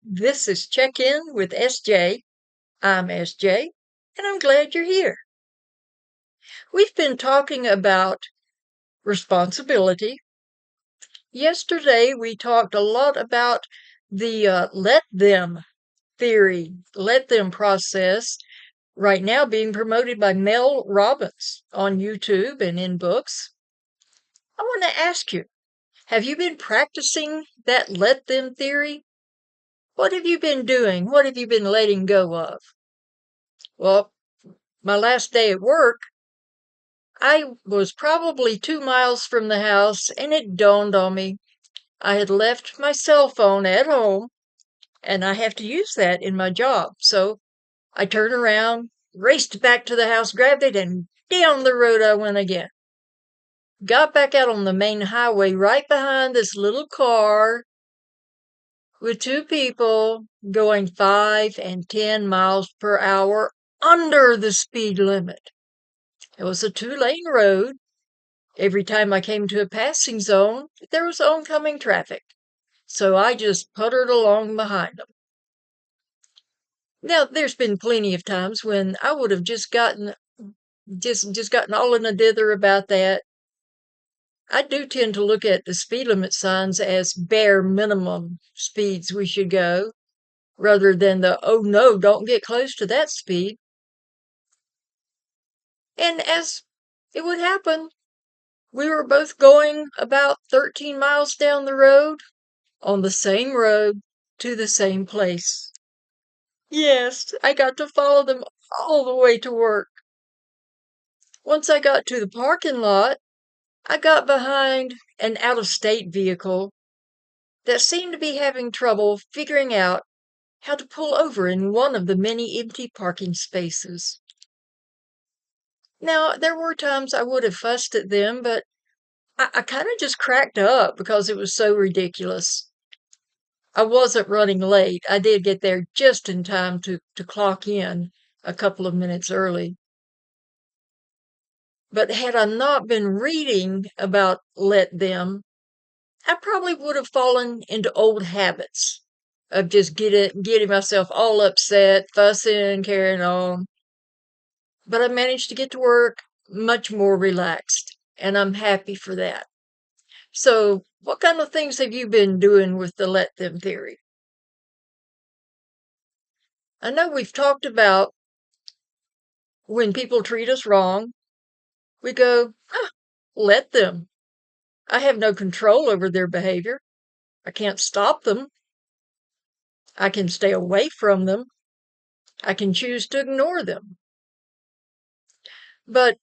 This is Check In with SJ. I'm SJ, and I'm glad you're here. We've been talking about responsibility. Yesterday, we talked a lot about the let them theory, let them process, right now being promoted by Mel Robbins on YouTube and in books. I want to ask you, have you been practicing that let them theory? What have you been doing? What have you been letting go of? Well, my last day at work, I was probably 2 miles from the house, and it dawned on me I had left my cell phone at home, and I have to use that in my job. So I turned around, raced back to the house, grabbed it, and down the road I went again. Got back out on the main highway right behind this little car with two people going 5 and 10 miles per hour under the speed limit. It was a 2-lane road. Every time I came to a passing zone, there was oncoming traffic, so I just puttered along behind them. Now, there's been plenty of times when I would have just gotten all in a dither about that. I do tend to look at the speed limit signs as bare minimum speeds we should go, rather than the oh no, don't get close to that speed. And as it would happen, we were both going about 13 miles down the road, on the same road, to the same place. Yes, I got to follow them all the way to work. Once I got to the parking lot, I got behind an out-of-state vehicle that seemed to be having trouble figuring out how to pull over in one of the many empty parking spaces. Now, there were times I would have fussed at them, but I kind of just cracked up because it was so ridiculous. I wasn't running late. I did get there just in time to clock in a couple of minutes early. But had I not been reading about let them, I probably would have fallen into old habits of just getting myself all upset, fussing, carrying on. But I managed to get to work much more relaxed, and I'm happy for that. So, what kind of things have you been doing with the let them theory? I know we've talked about when people treat us wrong, we go, let them. I have no control over their behavior. I can't stop them. I can stay away from them. I can choose to ignore them. But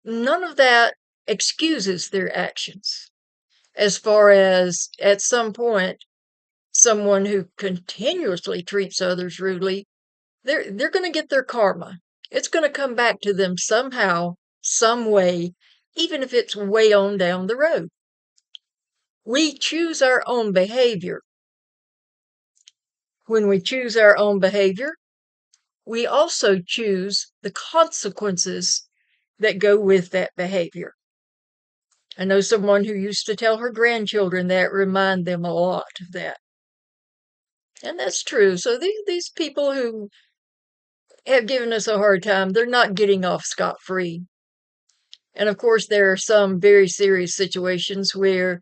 none of that excuses their actions. As far as at some point, someone who continuously treats others rudely, they're going to get their karma. It's going to come back to them somehow, some way, even if it's way on down the road. We choose our own behavior. When we choose our own behavior, we also choose the consequences that go with that behavior. I know someone who used to tell her grandchildren that, remind them a lot of that. And that's true. So these people who have given us a hard time, they're not getting off scot-free. And of course, there are some very serious situations where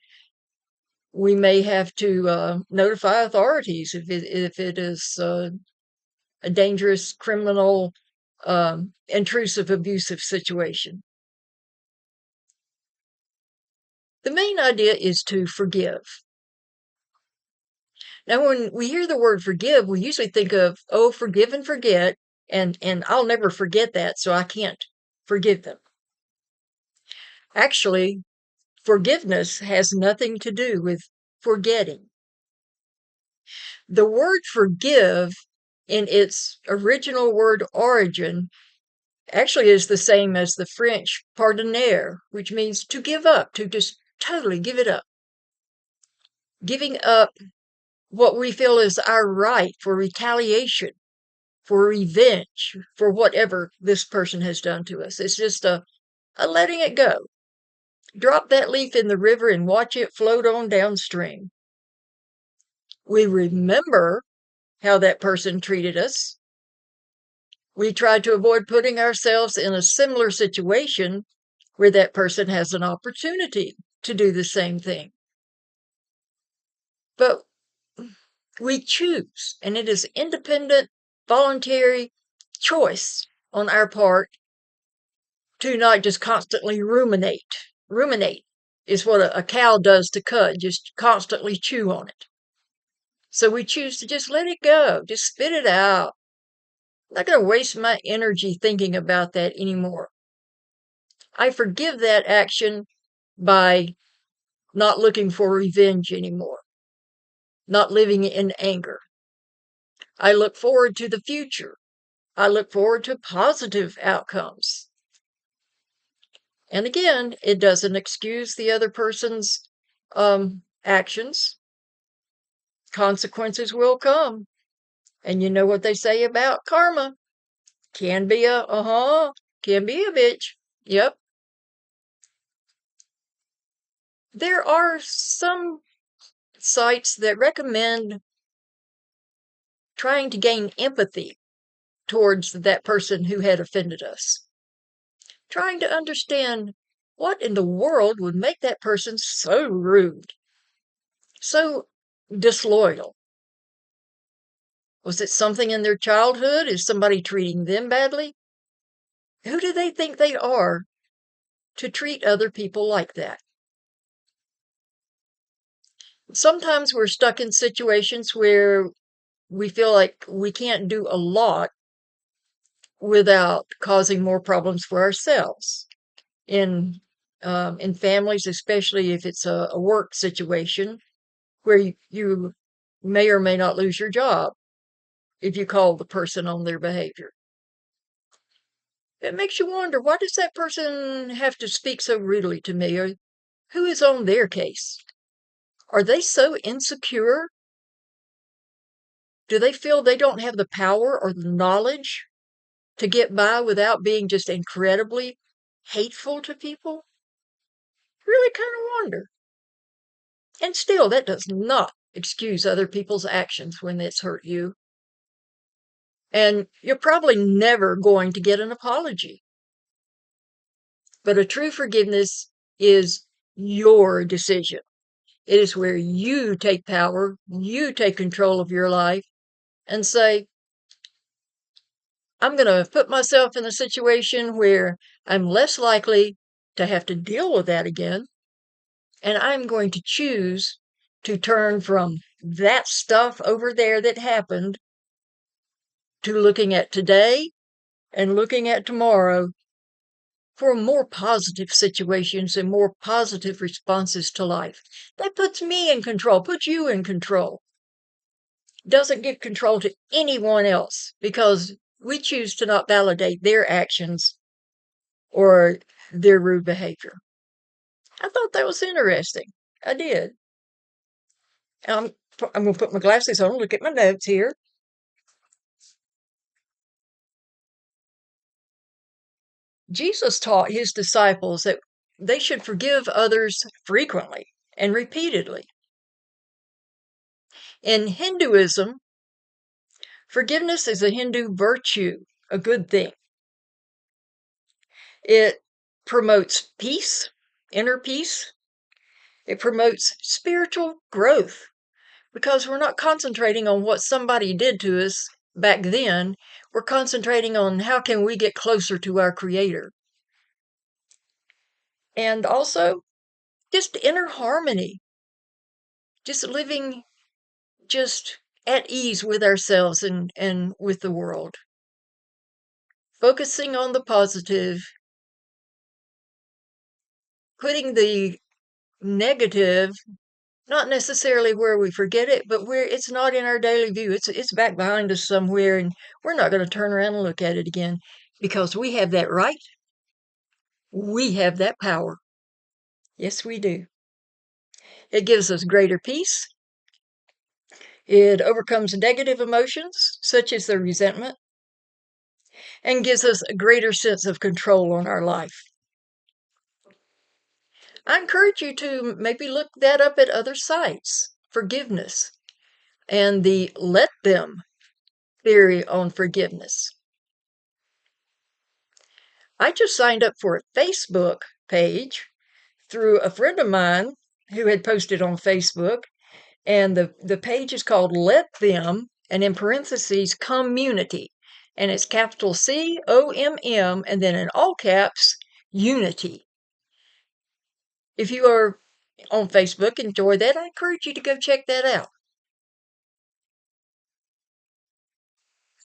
we may have to notify authorities if it is a dangerous, criminal, intrusive, abusive situation. The main idea is to forgive. Now, when we hear the word forgive, we usually think of, oh, forgive and forget, and I'll never forget that, so I can't forgive them. Actually, forgiveness has nothing to do with forgetting. The word forgive, in its original word origin, actually is the same as the French pardonner, which means to give up, to just totally give it up. Giving up what we feel is our right for retaliation, for revenge, for whatever this person has done to us. It's just a letting it go. Drop that leaf in the river and watch it float on downstream. We remember how that person treated us. We try to avoid putting ourselves in a similar situation where that person has an opportunity to do the same thing. But we choose, and it is independent, voluntary choice on our part to not just constantly ruminate. Ruminate is what a cow does to cud, just constantly chew on it. So we choose to just let it go, just spit it out. I'm not going to waste my energy thinking about that anymore. I forgive that action by not looking for revenge anymore, not living in anger. I look forward to the future. I look forward to positive outcomes. And again, it doesn't excuse the other person's actions. Consequences will come. And you know what they say about karma. Can be can be a bitch. Yep. There are some sites that recommend trying to gain empathy towards that person who had offended us. Trying to understand what in the world would make that person so rude, so disloyal. Was it something in their childhood? Is somebody treating them badly? Who do they think they are to treat other people like that? Sometimes we're stuck in situations where we feel like we can't do a lot without causing more problems for ourselves. In families, especially if it's a work situation where you may or may not lose your job if you call the person on their behavior. It makes you wonder, why does that person have to speak so rudely to me? Or who is on their case? Are they so insecure? Do they feel they don't have the power or the knowledge to get by without being just incredibly hateful to people? Really kind of wonder. And still, that does not excuse other people's actions when it's hurt you. And you're probably never going to get an apology. But a true forgiveness is your decision. It is where you take power, you take control of your life, and say, I'm going to put myself in a situation where I'm less likely to have to deal with that again. And I'm going to choose to turn from that stuff over there that happened to looking at today and looking at tomorrow for more positive situations and more positive responses to life. That puts me in control, puts you in control. Doesn't give control to anyone else because we choose to not validate their actions or their rude behavior. I thought that was interesting. I did. I'm going to put my glasses on, look at my notes here. Jesus taught his disciples that they should forgive others frequently and repeatedly. In Hinduism, forgiveness is a Hindu virtue, a good thing. It promotes peace, inner peace. It promotes spiritual growth because we're not concentrating on what somebody did to us back then. We're concentrating on how can we get closer to our Creator. And also, just inner harmony, just living just at ease with ourselves and with the world. Focusing on the positive, putting the negative, not necessarily where we forget it, but where it's not in our daily view. It's back behind us somewhere, and we're not going to turn around and look at it again because we have that right. We have that power. Yes, we do. It gives us greater peace. It overcomes negative emotions, such as the resentment, and gives us a greater sense of control on our life. I encourage you to maybe look that up at other sites. Forgiveness and the let them theory on forgiveness. I just signed up for a Facebook page through a friend of mine who had posted on Facebook, and the page is called Let Them, and in parentheses, community. And it's capital COMM, and then in all caps, unity. If you are on Facebook, enjoy that. I encourage you to go check that out.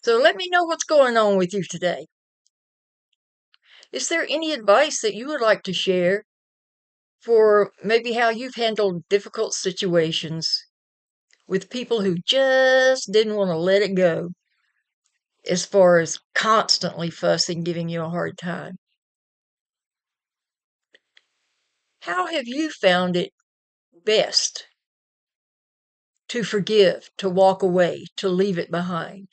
So let me know what's going on with you today. Is there any advice that you would like to share for maybe how you've handled difficult situations with people who just didn't want to let it go, as far as constantly fussing, giving you a hard time? How have you found it best to forgive, to walk away, to leave it behind?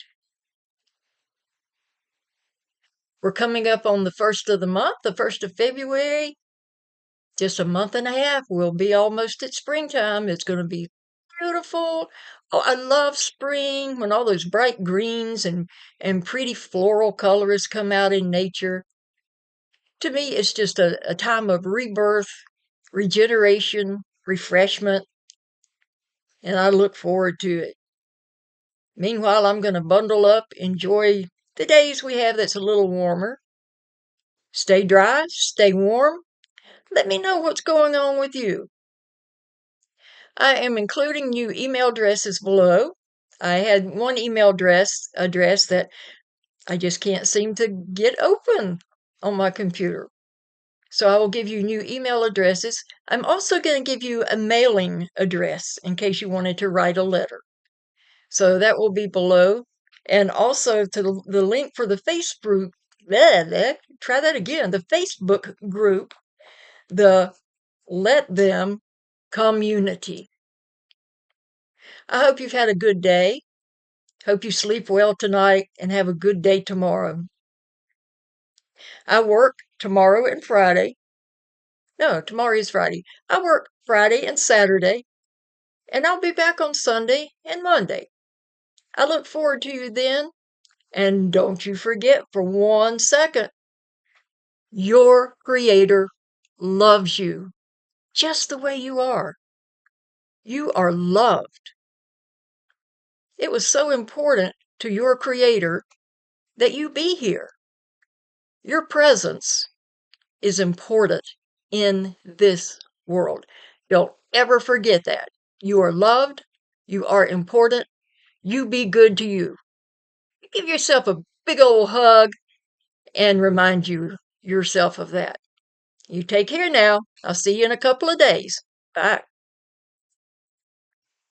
We're coming up on the 1st of the month, the 1st of February. Just a month and a half. We'll be almost at springtime. It's going to be beautiful. Oh, I love spring when all those bright greens and pretty floral colors come out in nature. To me, it's just a time of rebirth, regeneration, refreshment, and I look forward to it. Meanwhile, I'm going to bundle up, enjoy the days we have that's a little warmer. Stay dry, stay warm. Let me know what's going on with you. I am including new email addresses below. I had one email address that I just can't seem to get open on my computer. So I will give you new email addresses. I'm also going to give you a mailing address in case you wanted to write a letter. So that will be below. And also to the link for the Facebook, try that again, the Facebook group, the Let Them community. I hope you've had a good day. Hope you sleep well tonight and have a good day tomorrow. I work tomorrow and Friday. No, tomorrow is Friday. I work Friday and Saturday, and I'll be back on Sunday and Monday. I look forward to you then. And don't you forget for 1 second, your Creator loves you just the way you are. You are loved. It was so important to your Creator that you be here. Your presence is important in this world. Don't ever forget that. You are loved. You are important. You be good to you. Give yourself a big old hug and remind yourself of that. You take care now. I'll see you in a couple of days. Bye.